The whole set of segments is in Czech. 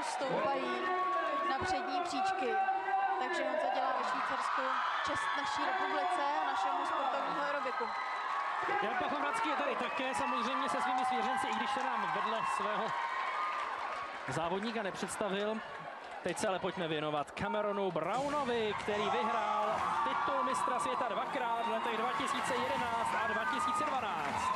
stoupají na přední příčky. Takže Honza dělá ve Švýcarsku čest naší republice a našemu sportovnímu aerobiku. Jan Pachovracký je tady také samozřejmě se svými svěřenci, i když se nám vedle svého závodníka nepředstavil. Teď se ale pojďme věnovat Cameronu Brownovi, který vyhrál titul mistra světa dvakrát v letech 2011 a 2012.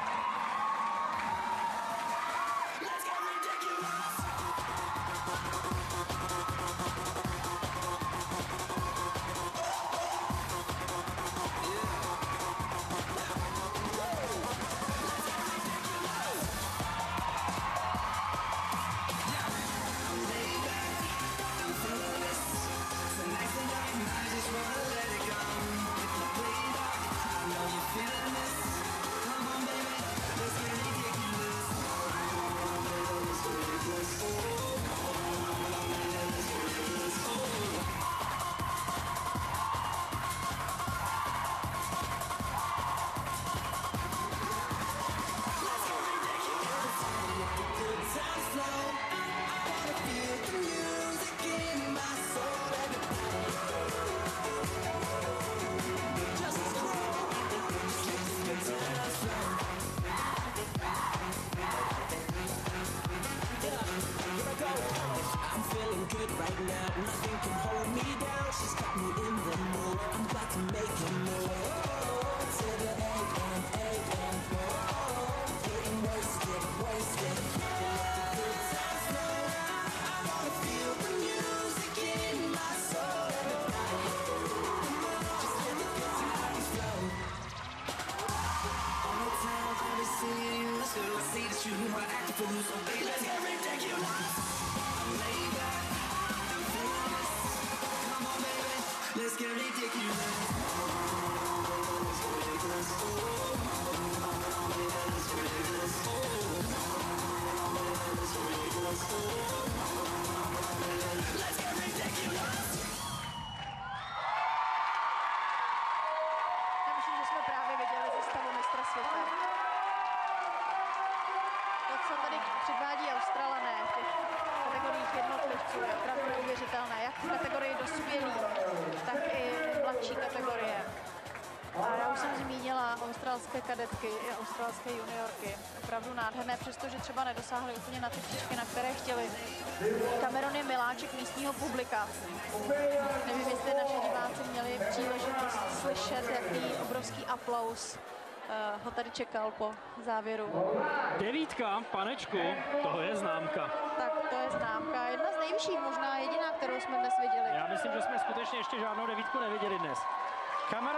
I'm feeling good right now, nothing can hold me down. She's got me in the mood, I'm about to make a move. To the AM, getting wasted, wasted. Let the good times flow. I wanna feel the music in my soul. Just let the good times flow. All the time I've been seeing you, so I see that you are acting for so baby, let's get ridiculous. Let's get ridiculous. Let's get ridiculous. Já myslím, že jsme právě viděli sestavu mistra světa. To, co tady předvádí Australané v těch kategoriích jednotlivců, je opravdu neuvěřitelné, jak v kategorii dospělých, tak i mladší kategorie. A já už jsem zmínila australské kadetky i australské juniorky. Opravdu nádherné, přestože třeba nedosáhly úplně na ty příčky, na které chtěli. Cameron je miláček místního publika. Nevím, jestli naši diváci měli příležitost slyšet, jaký obrovský aplaus ho tady čekal po závěru. 9, panečku, toho je známka. Tak to je známka, jedna z nejvyšších, možná jediná, kterou jsme dnes viděli. Já myslím, že jsme skutečně ještě žádnou 9 neviděli dnes. Cameron